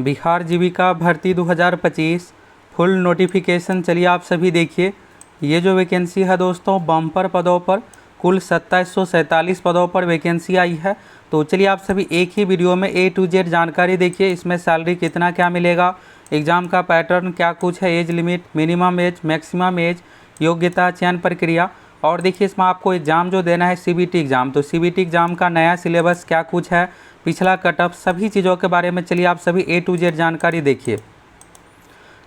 बिहार जीविका भर्ती 2025 full notification. चलिए आप सभी देखिए, ये जो वैकेंसी है दोस्तों, बम्पर पदों पर कुल 2747 पदों पर वैकेंसी आई है। तो चलिए आप सभी एक ही वीडियो में A to Z जानकारी देखिए। इसमें सैलरी कितना क्या मिलेगा, एग्ज़ाम का पैटर्न क्या कुछ है, age limit, minimum age, maximum age, योग्यता, चयन प्रक्रिया, और देखिए इसमें आपको एग्ज़ाम जो देना है CBT एग्ज़ाम, तो CBT एग्ज़ाम का नया सिलेबस क्या कुछ है, पिछला कटअप, सभी चीज़ों के बारे में चलिए आप सभी A to Z जानकारी देखिए।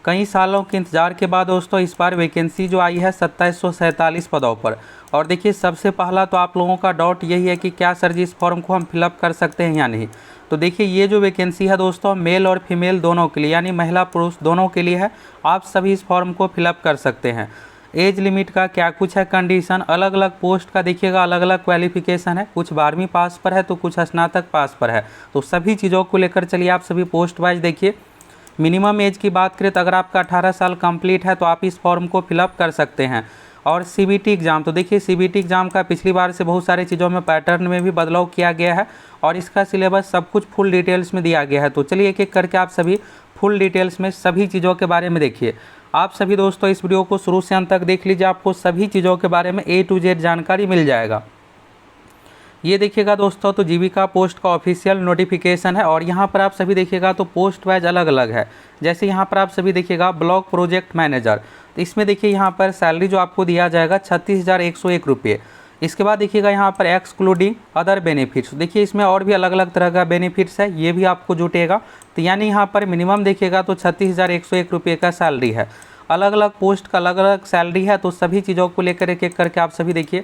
कई सालों के इंतज़ार के बाद दोस्तों इस बार वैकेंसी जो आई है 2747 पदों पर। और देखिए सबसे पहला तो आप लोगों का डाउट यही है कि क्या सर जी इस फॉर्म को हम फिलअप कर सकते हैं या नहीं। तो देखिए ये जो वैकेंसी है दोस्तों मेल और फीमेल दोनों के लिए, यानी महिला पुरुष दोनों के लिए है। आप सभी इस फॉर्म को फिलअप कर सकते हैं। एज लिमिट का क्या कुछ है, कंडीशन, अलग अलग पोस्ट का देखिएगा अलग अलग क्वालिफिकेशन है, कुछ 12वीं पास पर है तो कुछ स्नातक पास पर है। तो सभी चीज़ों को लेकर चलिए आप सभी पोस्ट वाइज देखिए। मिनिमम एज की बात करें तो अगर आपका 18 साल कंप्लीट है तो आप इस फॉर्म को फिलअप कर सकते हैं। और CBT एग्ज़ाम, तो देखिए CBT एग्ज़ाम का पिछली बार से बहुत सारी चीज़ों में पैटर्न में भी बदलाव किया गया है और इसका सिलेबस सब कुछ फुल डिटेल्स में दिया गया है। तो चलिए एक एक करके आप सभी फुल डिटेल्स में सभी चीज़ों के बारे में देखिए। आप सभी दोस्तों इस वीडियो को शुरू से अंत तक देख लीजिए, आपको सभी चीज़ों के बारे में A to Z जानकारी मिल जाएगा। ये देखिएगा दोस्तों, तो जीविका पोस्ट का ऑफिशियल नोटिफिकेशन है और यहाँ पर आप सभी देखिएगा तो पोस्ट वाइज अलग अलग है। जैसे यहाँ पर आप सभी देखिएगा ब्लॉक प्रोजेक्ट मैनेजर, तो इसमें देखिए यहाँ पर सैलरी जो आपको दिया जाएगा 36,101 रुपये। इसके बाद देखिएगा यहाँ पर एक्सक्लूडिंग अदर बेनिफिट्स, देखिए इसमें और भी अलग अलग तरह का बेनिफिट्स है, ये भी आपको जुटेगा। तो यानी यहाँ पर मिनिमम देखिएगा तो 36,101 रुपये का सैलरी है। अलग अलग पोस्ट का अलग अलग सैलरी है, तो सभी चीज़ों को लेकर एक एक करके आप सभी देखिए।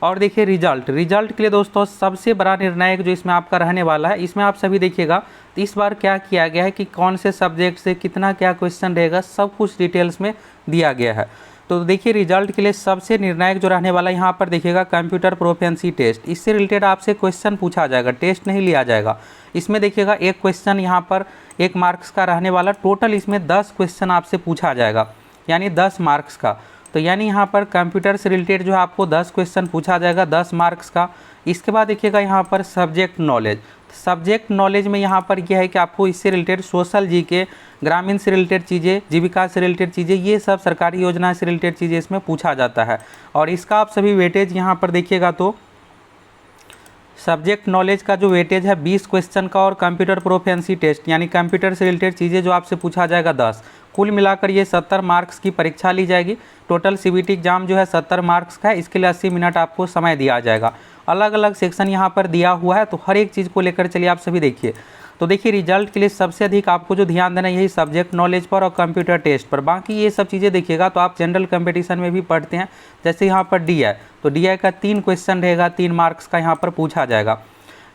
और देखिए रिजल्ट के लिए दोस्तों सबसे बड़ा निर्णायक जो इसमें आपका रहने वाला है, इसमें आप सभी देखिएगा तो इस बार क्या किया गया है कि कौन से सब्जेक्ट से कितना क्या क्वेश्चन रहेगा, सब कुछ डिटेल्स में दिया गया है। तो देखिए रिजल्ट के लिए सबसे निर्णायक जो रहने वाला है यहाँ पर देखिएगा कंप्यूटर प्रोफिशिएंसी टेस्ट। इससे रिलेटेड आपसे क्वेश्चन पूछा जाएगा, टेस्ट नहीं लिया जाएगा। इसमें देखिएगा एक क्वेश्चन यहाँ पर 1 मार्क्स का रहने वाला, टोटल इसमें 10 क्वेश्चन आपसे पूछा जाएगा, यानी 10 मार्क्स का। तो यानी यहाँ पर कंप्यूटर से रिलेटेड जो है आपको 10 क्वेश्चन पूछा जाएगा 10 मार्क्स का। इसके बाद देखिएगा यहाँ पर सब्जेक्ट नॉलेज में यहाँ पर यह है कि आपको इससे रिलेटेड सोशल जीके, ग्रामीण से रिलेटेड चीज़ें, जीविका से रिलेटेड चीज़ें, ये सब सरकारी योजना से रिलेटेड चीज़ें इसमें पूछा जाता है। और इसका आप सभी वेटेज यहाँ पर देखिएगा तो सब्जेक्ट नॉलेज का जो वेटेज है 20 क्वेश्चन का, और कंप्यूटर प्रोफिशिएंसी टेस्ट यानी कंप्यूटर से रिलेटेड चीज़ें जो आपसे पूछा जाएगा 10। कुल मिलाकर ये 70 मार्क्स की परीक्षा ली जाएगी। टोटल CBT एग्जाम जो है 70 मार्क्स का है, इसके लिए 80 मिनट आपको समय दिया जाएगा। अलग अलग सेक्शन यहाँ पर दिया हुआ है, तो हर एक चीज़ को लेकर चलिए आप सभी देखिए। तो देखिए रिजल्ट के लिए सबसे अधिक आपको जो ध्यान देना है यही सब्जेक्ट नॉलेज पर और कंप्यूटर टेस्ट पर। बाकी ये सब चीज़ें देखिएगा तो आप जनरल कंपटीशन में भी पढ़ते हैं, जैसे यहाँ पर DI, तो DI का 3 क्वेश्चन रहेगा, 3 मार्क्स का यहाँ पर पूछा जाएगा।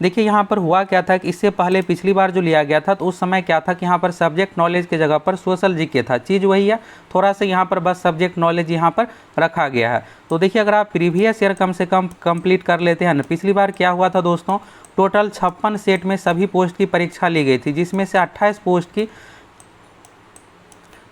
देखिए यहाँ पर हुआ क्या था कि इससे पहले पिछली बार जो लिया गया था तो उस समय क्या था कि यहाँ पर सब्जेक्ट नॉलेज की जगह पर सोशल जीके था। चीज़ वही है, थोड़ा सा यहाँ पर बस सब्जेक्ट नॉलेज यहाँ पर रखा गया है। तो देखिए अगर आप प्रीवियस ईयर कम से कम कंप्लीट कर लेते हैं ना, पिछली बार क्या हुआ था दोस्तों, टोटल 56 सेट में सभी पोस्ट की परीक्षा ली गई थी, जिसमें से 28 पोस्ट की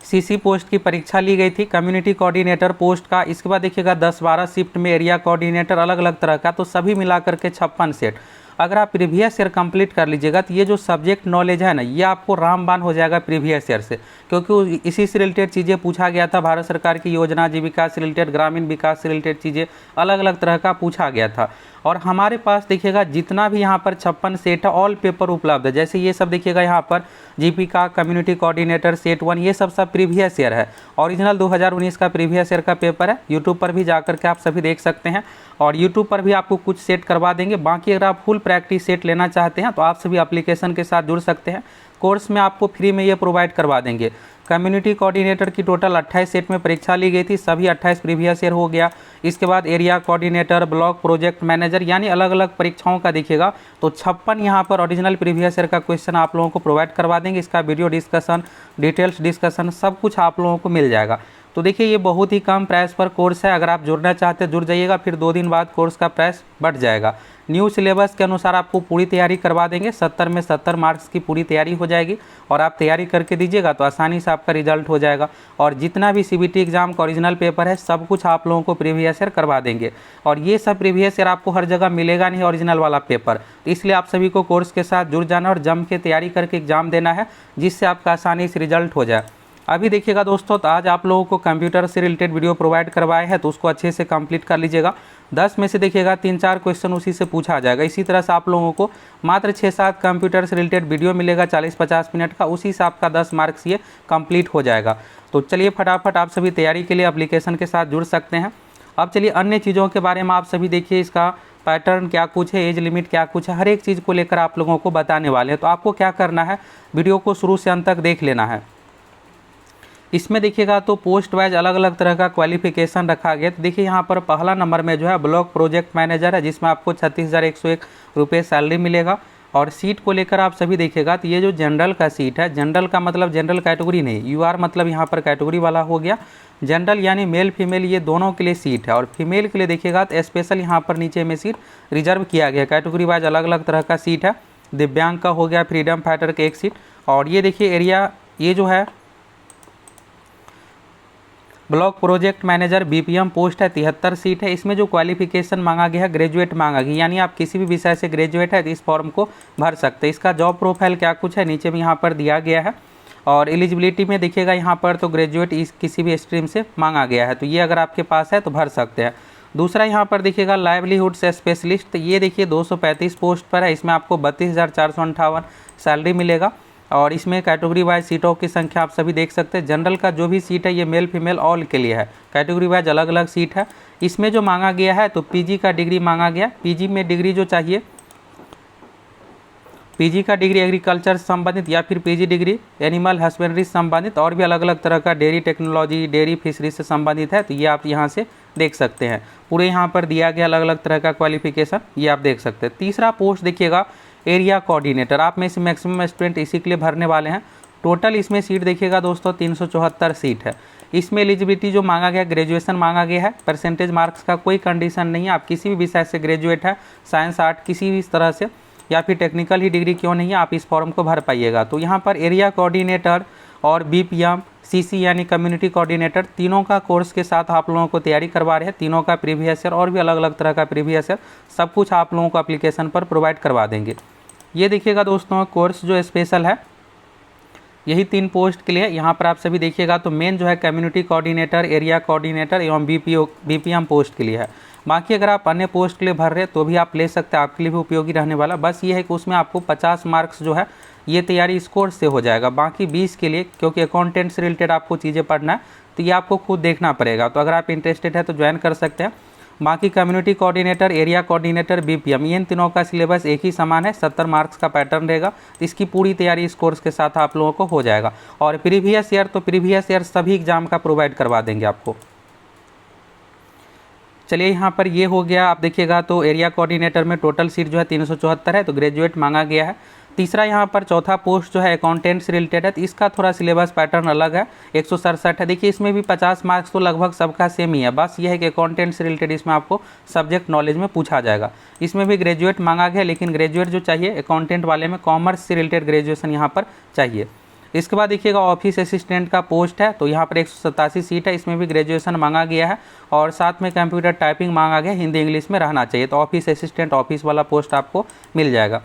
CC पोस्ट की परीक्षा ली गई थी, कम्युनिटी कोऑर्डिनेटर पोस्ट का। इसके बाद देखिएगा 10-12 शिफ्ट में एरिया कोऑर्डिनेटर अलग अलग तरह का, तो सभी मिलाकर के 56 सेट। अगर आप प्रीवियस ईयर कंप्लीट कर लीजिएगा तो ये जो सब्जेक्ट नॉलेज है ना, ये आपको रामबाण हो जाएगा प्रीवियस ईयर से, क्योंकि इसी से रिलेटेड चीज़ें पूछा गया था। भारत सरकार की योजना, जीविका से रिलेटेड, ग्रामीण विकास से रिलेटेड चीज़ें अलग अलग तरह का पूछा गया था। और हमारे पास देखिएगा जितना भी यहाँ पर 56 सेट है ऑल पेपर उपलब्ध है। जैसे ये सब देखिएगा यहाँ पर जीविका, कम्युनिटी कोऑर्डिनेटर, सेट 1, ये सब प्रीवियस ईयर है। ओरिजिनल 2019 का प्रीवियस ईयर का पेपर है, यूट्यूब पर भी जाकर के आप सभी देख सकते हैं, और यूट्यूब पर भी आपको कुछ सेट करवा देंगे। बाकी अगर आप फुल प्रैक्टिस सेट लेना चाहते हैं तो आप सभी एप्लीकेशन के साथ जुड़ सकते हैं, कोर्स में आपको फ्री में ये प्रोवाइड करवा देंगे। कम्युनिटी कोऑर्डिनेटर की टोटल 28 सेट में परीक्षा ली गई थी, सभी 28 प्रीवियस ईयर हो गया। इसके बाद area coordinator, block project manager, यानी अलग अलग परीक्षाओं का देखिएगा तो 56 यहाँ पर ओरिजिनल प्रीवियस ईयर का क्वेश्चन आप लोगों को प्रोवाइड करवा देंगे। इसका वीडियो डिस्कशन, डिटेल्स डिस्कशन सब कुछ आप लोगों को मिल जाएगा। तो देखिए ये बहुत ही कम प्राइस पर कोर्स है, अगर आप जुड़ना चाहते हैं जुड़ जाइएगा, फिर 2 दिन बाद कोर्स का प्राइस बढ़ जाएगा। न्यू सिलेबस के अनुसार आपको पूरी तैयारी करवा देंगे, 70 में 70 मार्क्स की पूरी तैयारी हो जाएगी और आप तैयारी करके दीजिएगा तो आसानी से आपका रिजल्ट हो जाएगा। और जितना भी सीबीटी एग्जाम का ओरिजिनल पेपर है सब कुछ आप लोगों को प्रीवियस ईयर करवा देंगे, और ये सब प्रीवियस ईयर आपको हर जगह मिलेगा नहीं ओरिजिनल वाला पेपर, तो इसलिए आप सभी को कोर्स के साथ जुड़ जाना और जम के तैयारी करके एग्जाम देना है, जिससे आपका आसानी से रिजल्ट हो जाए। अभी देखिएगा दोस्तों, तो आज आप लोगों को कंप्यूटर से रिलेटेड वीडियो प्रोवाइड करवाए हैं, तो उसको अच्छे से कंप्लीट कर लीजिएगा। 10 में से देखिएगा 3-4 क्वेश्चन उसी से पूछा जाएगा। इसी तरह से आप लोगों को मात्र 6-7 कंप्यूटर से रिलेटेड वीडियो मिलेगा 40-50 मिनट का, उसी से आपका 10 मार्क्स ये कंप्लीट हो जाएगा। तो चलिए फटाफट आप सभी तैयारी के लिए एप्लीकेशन के साथ जुड़ सकते हैं। अब चलिए अन्य चीज़ों के बारे में आप सभी देखिए, इसका पैटर्न क्या कुछ है, एज लिमिट क्या कुछ है, हर एक चीज़ को लेकर आप लोगों को बताने वाले हैं। तो आपको क्या करना है, वीडियो को शुरू से अंत तक देख लेना है। इसमें देखिएगा तो पोस्ट वाइज अलग अलग तरह का क्वालिफिकेशन रखा गया। तो देखिए यहाँ पर पहला नंबर में जो है ब्लॉक प्रोजेक्ट मैनेजर है, जिसमें आपको 36,101 रुपये सैलरी मिलेगा। और सीट को लेकर आप सभी देखिएगा तो ये जो जनरल का सीट है, जनरल का मतलब जनरल कैटेगरी नहीं, यूआर मतलब यहाँ पर कैटेगरी वाला हो गया। जनरल यानी मेल फीमेल ये दोनों के लिए सीट है, और फीमेल के लिए देखिएगा तो स्पेशल यहाँ पर नीचे में सीट रिजर्व किया गया। कैटेगरी वाइज अलग अलग तरह का सीट है। दिव्यांग का हो गया, फ्रीडम फाइटर का एक सीट। और ये देखिए एरिया, ये जो है block project manager BPM post है, 73 सीट है। इसमें जो क्वालिफिकेशन मांगा गया है ग्रेजुएट मांगा गया, यानी आप किसी भी विषय से ग्रेजुएट है तो इस फॉर्म को भर सकते हैं। इसका जॉब प्रोफाइल क्या कुछ है नीचे में यहाँ पर दिया गया है। और एलिजिबिलिटी में देखिएगा यहाँ पर तो ग्रेजुएट इस किसी भी स्ट्रीम से मांगा गया है, तो ये अगर आपके पास है तो भर सकते हैं। दूसरा यहाँ पर देखिएगा लाइवलीहुड से स्पेशलिस्ट, तो ये देखिए 235 पोस्ट पर है। इसमें आपको 32,458 सैलरी मिलेगा। और इसमें कैटेगरी वाइज सीटों की संख्या आप सभी देख सकते हैं। जनरल का जो भी सीट है ये मेल फीमेल ऑल के लिए है, कैटेगरी वाइज अलग अलग सीट है। इसमें जो मांगा गया है तो पीजी का डिग्री मांगा गया। पीजी में डिग्री जो चाहिए, पीजी का डिग्री एग्रीकल्चर से संबंधित या फिर पीजी डिग्री एनिमल हस्बेंड्री से संबंधित, और भी अलग अलग तरह का डेयरी टेक्नोलॉजी, डेयरी फिशरी से संबंधित है, तो ये आप यहाँ से देख सकते हैं। पूरे यहाँ पर दिया गया अलग अलग तरह का क्वालिफिकेशन, ये आप देख सकते हैं। तीसरा पोस्ट देखिएगा एरिया कोऑर्डिनेटर, आप में से मैक्सिमम स्टूडेंट इसी के लिए भरने वाले हैं। टोटल इसमें सीट देखिएगा दोस्तों 374 सीट है। इसमें एलिजिबिलिटी जो मांगा गया ग्रेजुएशन मांगा गया है, परसेंटेज मार्क्स का कोई कंडीशन नहीं है। आप किसी भी विषय से ग्रेजुएट है, साइंस आर्ट किसी भी तरह से, या फिर टेक्निकल ही डिग्री क्यों नहीं है, आप इस फॉर्म को भर पाइएगा। तो यहाँ पर एरिया कोऑर्डिनेटर और बीपीएम सीसी यानी कम्युनिटी कोऑर्डिनेटर, तीनों का कोर्स के साथ आप लोगों को तैयारी करवा रहे हैं। तीनों का प्रीवियस ईयर और भी अलग अलग तरह का प्रीवियस ईयर सब कुछ आप लोगों को एप्लीकेशन पर प्रोवाइड करवा देंगे। ये देखिएगा दोस्तों कोर्स जो स्पेशल है यही 3 पोस्ट के लिए। यहाँ पर आप सभी देखिएगा तो मेन जो है कम्युनिटी कोऑर्डिनेटर, एरिया कोऑर्डिनेटर एवं बीपीएम पोस्ट के लिए है। बाकी अगर आप अन्य पोस्ट के लिए भर रहे हैं तो भी आप ले सकते हैं, आपके लिए भी उपयोगी रहने वाला। बस ये है कि उसमें आपको 50 मार्क्स जो है ये तैयारी इस कोर्स से हो जाएगा। बाकी 20 के लिए, क्योंकि अकाउंटेंट से रिलेटेड आपको चीज़ें पढ़ना है तो ये आपको खुद देखना पड़ेगा। तो अगर आप इंटरेस्टेड है तो ज्वाइन कर सकते हैं। बाकी community coordinator, area coordinator, BPM, इन तीनों का सिलेबस एक ही समान है, 70 मार्क्स का पैटर्न रहेगा। तो इसकी पूरी तैयारी इस कोर्स के साथ आप लोगों को हो जाएगा। और प्रीवियस ईयर तो प्रीवियस ईयर सभी एग्जाम का प्रोवाइड करवा देंगे आपको। चलिए यहाँ पर ये हो गया। आप देखिएगा तो एरिया कोऑर्डिनेटर में टोटल सीट जो है 374 है, तो ग्रेजुएट मांगा गया है। तीसरा यहाँ पर चौथा पोस्ट जो है अकाउंटेंट से रिलेटेड है, तो इसका थोड़ा सिलेबस पैटर्न अलग है, 167 है। देखिए इसमें भी 50 मार्क्स तो लगभग सबका सेम ही है। बस ये है कि अकाउंटेंट से रिलेटेड इसमें आपको सब्जेक्ट नॉलेज में पूछा जाएगा। इसमें भी ग्रेजुएट मांगा गया, लेकिन ग्रेजुएट जो चाहिए अकाउंटेंट वाले में कॉमर्स से रिलेटेड ग्रेजुएशन यहाँ पर चाहिए। इसके बाद देखिएगा ऑफिस असिस्टेंट का पोस्ट है, तो यहाँ पर 187 सीट है। इसमें भी ग्रेजुएशन मांगा गया है और साथ में कंप्यूटर टाइपिंग मांगा गया, हिंदी इंग्लिश में रहना चाहिए। तो ऑफिस असिस्टेंट ऑफिस वाला पोस्ट आपको मिल जाएगा।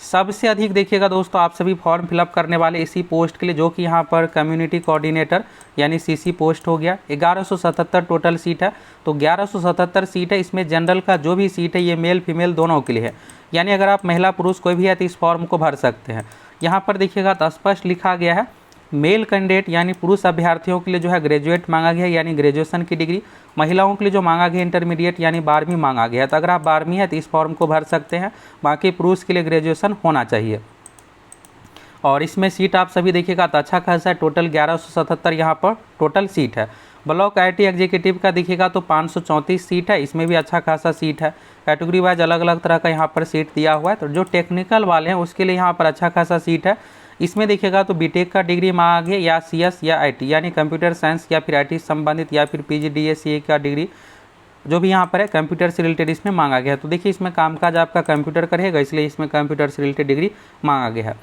सबसे अधिक देखिएगा दोस्तों आप सभी फॉर्म फिलअप करने वाले इसी पोस्ट के लिए, जो कि यहाँ पर कम्युनिटी कोऑर्डिनेटर यानी सीसी पोस्ट हो गया। 1177 टोटल सीट है, तो 1177 सीट है। इसमें जनरल का जो भी सीट है ये मेल फीमेल दोनों के लिए है, यानी अगर आप महिला पुरुष कोई भी है तो इस फॉर्म को भर सकते हैं। यहाँ पर देखिएगा तो स्पष्ट लिखा गया है मेल कैंडिडेट यानी पुरुष अभ्यर्थियों के लिए जो है ग्रेजुएट मांगा गया है, यानी ग्रेजुएशन की डिग्री। महिलाओं के लिए जो मांगा गया इंटरमीडिएट यानी 12वीं मांगा गया है। तो अगर आप 12वीं है तो इस फॉर्म को भर सकते हैं। बाकी पुरुष के लिए ग्रेजुएशन होना चाहिए। और इसमें सीट आप सभी देखिएगा तो अच्छा खासा है, टोटल 1177 यहाँ पर टोटल सीट है। ब्लॉक आईटी एग्जीक्यूटिव का देखिएगा तो 534 सीट है। इसमें भी अच्छा खासा सीट है। कैटेगरी वाइज अलग अलग तरह का यहाँ पर सीट दिया हुआ है। तो जो टेक्निकल वाले हैं उसके लिए यहाँ पर अच्छा खासा सीट है। इसमें देखिएगा तो बीटेक का डिग्री मांगा गया या CS या IT यानी कंप्यूटर साइंस या फिर IT संबंधित या फिर PGDCA का डिग्री जो भी यहाँ पर है कंप्यूटर से रिलेटेड इसमें मांगा गया है। तो देखिए इसमें कामकाज आपका कंप्यूटर का रहेगा, इसलिए इसमें कंप्यूटर से रिलेटेड डिग्री मांगा गया है।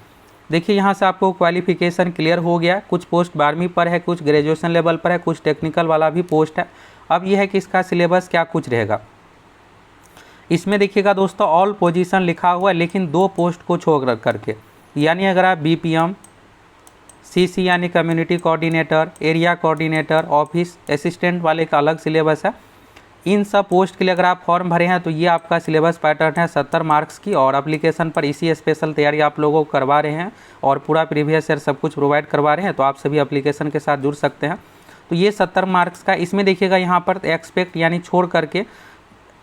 देखिए यहाँ से आपको क्वालिफिकेशन क्लियर हो गया, कुछ पोस्ट 12वीं पर है, कुछ ग्रेजुएशन लेवल पर है, कुछ टेक्निकल वाला भी पोस्ट है। अब यह है कि इसका सिलेबस क्या कुछ रहेगा। इसमें देखिएगा दोस्तों ऑल पोजीशन लिखा हुआ है, लेकिन 2 पोस्ट को छोड़ करके, यानी अगर आप BPM CC यानी community coordinator, area coordinator, office assistant वाले का अलग सिलेबस है। इन सब पोस्ट के लिए अगर आप फॉर्म भरे हैं तो ये आपका सिलेबस पैटर्न है 70 मार्क्स की, और एप्लीकेशन पर इसी स्पेशल तैयारी आप लोगों को करवा रहे हैं और पूरा प्रीवियस ईयर सब कुछ प्रोवाइड करवा रहे हैं। तो आप सभी एप्लीकेशन के साथ जुड़ सकते हैं। तो ये 70 मार्क्स का, इसमें देखिएगा यहाँ पर एक्सपेक्ट यानी छोड़ करके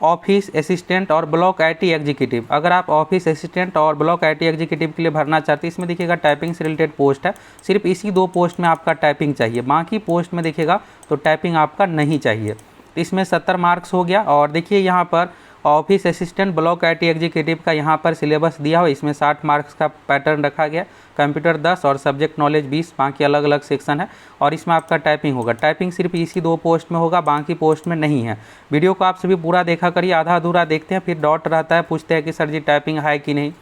ऑफिस असिस्टेंट और ब्लॉक IT एग्जीक्यूटिव, अगर आप ऑफिस असिस्टेंट और ब्लॉक IT एग्जीक्यूटिव के लिए भरना चाहते हैं, इसमें देखिएगा टाइपिंग से रिलेटेड पोस्ट है, सिर्फ इसी 2 पोस्ट में आपका टाइपिंग चाहिए, बाकी पोस्ट में देखिएगा तो टाइपिंग आपका नहीं चाहिए। तो इसमें 70 मार्क्स हो गया। और देखिए यहाँ पर office assistant block IT executive का यहाँ पर सिलेबस दिया हुआ, इसमें 60 मार्क्स का पैटर्न रखा गया, कंप्यूटर 10 और सब्जेक्ट नॉलेज 20, बाकी अलग अलग सेक्शन है। और इसमें आपका टाइपिंग होगा, टाइपिंग सिर्फ इसी 2 पोस्ट में होगा, बाकी पोस्ट में नहीं है। वीडियो को आप सभी पूरा देखा करिए, आधा अधूरा देखते हैं फिर डाउट रहता है, पूछते हैं कि सर जी टाइपिंग है कि नहीं।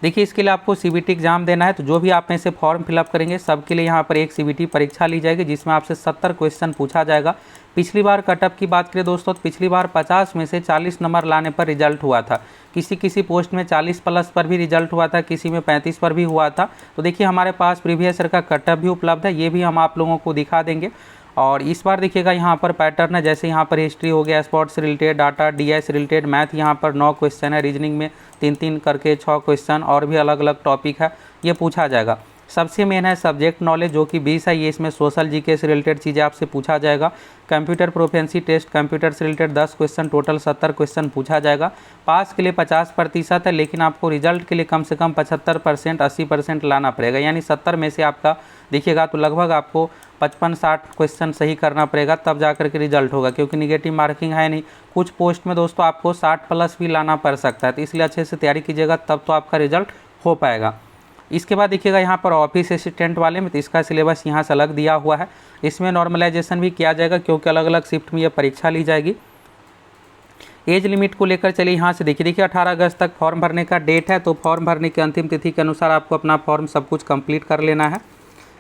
देखिए इसके लिए आपको CBT एग्जाम देना है, तो जो भी आप में से फॉर्म फिलअप करेंगे सबके लिए यहाँ पर एक CBT परीक्षा ली जाएगी, जिसमें आपसे 70 क्वेश्चन पूछा जाएगा। पिछली बार कटअप की बात करें दोस्तों, तो पिछली बार 50 में से 40 नंबर लाने पर रिजल्ट हुआ था, किसी पोस्ट में 40 प्लस पर भी रिजल्ट हुआ था, किसी में 35 पर भी हुआ था। तो देखिए हमारे पास प्रीवियस ईयर का कटअप भी उपलब्ध है, ये भी हम आप लोगों को दिखा देंगे। और इस बार देखिएगा यहाँ पर पैटर्न है, जैसे यहाँ पर हिस्ट्री हो गया, sports related, data DI related, math यहाँ पर 9 क्वेश्चन है, रीजनिंग में 3-3 करके 6 क्वेश्चन, और भी अलग अलग टॉपिक है ये पूछा जाएगा। सबसे मेन है सब्जेक्ट नॉलेज जो कि 20 है, ये इसमें सोशल GK से रिलेटेड चीज़ें आपसे पूछा जाएगा। कंप्यूटर प्रोफिशिएंसी टेस्ट कंप्यूटर से रिलेटेड 10 क्वेश्चन, टोटल 70 क्वेश्चन पूछा जाएगा। पास के लिए 50% है, लेकिन आपको रिजल्ट के लिए कम से कम 75% 80% लाना पड़ेगा, यानी 70 में से आपका देखिएगा तो लगभग आपको 55-60 क्वेश्चन सही करना पड़ेगा, तब जा कर के रिजल्ट होगा, क्योंकि निगेटिव मार्किंग है नहीं। कुछ पोस्ट में दोस्तों आपको 60 प्लस भी लाना पड़ सकता है, तो इसलिए अच्छे से तैयारी कीजिएगा, तब तो आपका रिजल्ट हो पाएगा। इसके बाद देखिएगा यहाँ पर ऑफिस असिस्टेंट वाले में, तो इसका सिलेबस यहाँ से अलग दिया हुआ है, इसमें नॉर्मलाइजेशन भी किया जाएगा, क्योंकि अलग अलग शिफ्ट में ये परीक्षा ली जाएगी। एज लिमिट को लेकर चलिए यहाँ से देखिए 18 अगस्त तक फॉर्म भरने का डेट है, तो फॉर्म भरने की अंतिम तिथि के अनुसार आपको अपना फॉर्म सब कुछ कंप्लीट कर लेना है।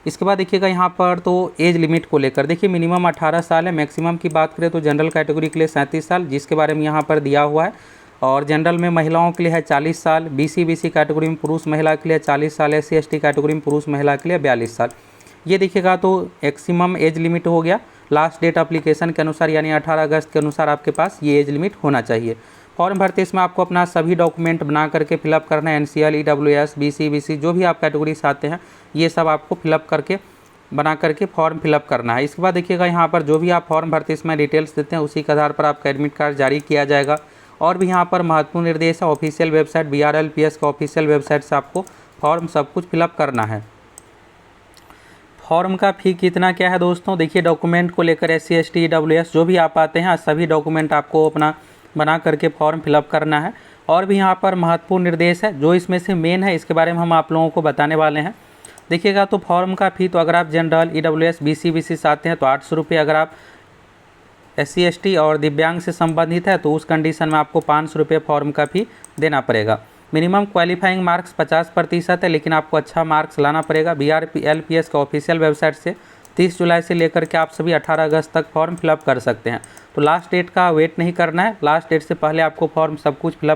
इसके बाद देखिएगा यहाँ पर तो एज लिमिट को लेकर देखिए मिनिमम 18 साल है, मैक्सिमम की बात करें तो जनरल कैटेगरी के लिए 37 साल, जिसके बारे में यहाँ पर दिया हुआ है। और जनरल में महिलाओं के लिए है 40 साल, BC कैटेगरी में पुरुष महिला के लिए 40 साल, SC ST कैटेगरी में पुरुष महिला के लिए 42 साल। ये देखिएगा तो मैक्सिमम एज लिमिट हो गया, लास्ट डेट एप्लीकेशन के अनुसार यानी 18 अगस्त के अनुसार आपके पास ये एज लिमिट होना चाहिए। फॉर्म भरते इसमें आपको अपना सभी डॉक्यूमेंट बना करके फिलअप करना है, NCL EWS BC जो भी आप कैटेगरी से आते हैं ये सब आपको फिलअप करके बना करके फॉर्म फिलअप करना है। इसके बाद देखिएगा यहाँ पर जो भी आप फॉर्म भरते इसमें डिटेल्स देते हैं उसी के आधार पर आपका एडमिट कार्ड जारी किया जाएगा। और भी यहाँ पर महत्वपूर्ण निर्देश है, ऑफिशियल वेबसाइट BRLPS का ऑफिशियल वेबसाइट से आपको फॉर्म सब कुछ फिलअप करना है। फॉर्म का फ़ी कितना क्या है दोस्तों, देखिए डॉक्यूमेंट को लेकर SC ST EWS जो भी आप आते हैं सभी डॉक्यूमेंट आपको अपना बना करके फॉर्म फिलअप करना है। और भी यहाँ पर महत्वपूर्ण निर्देश है, जो इसमें से मेन है इसके बारे में हम आप लोगों को बताने वाले हैं। देखिएगा तो फॉर्म का फ़ी तो अगर आप जनरल EWS BC से आते हैं तो 800 रुपये, अगर आप SC ST और दिव्यांग से संबंधित है तो उस कंडीशन में आपको 500 रुपये फॉर्म का फ़ी देना पड़ेगा। मिनिमम क्वालिफाइंग मार्क्स 50% है, लेकिन आपको अच्छा मार्क्स लाना पड़ेगा। BRLPS का ऑफिशियल वेबसाइट से 30 जुलाई से लेकर के आप सभी 18 अगस्त तक फॉर्म फिलअप कर सकते हैं। तो लास्ट डेट का वेट नहीं करना है, लास्ट डेट से पहले आपको फॉर्म सब कुछ फिलअप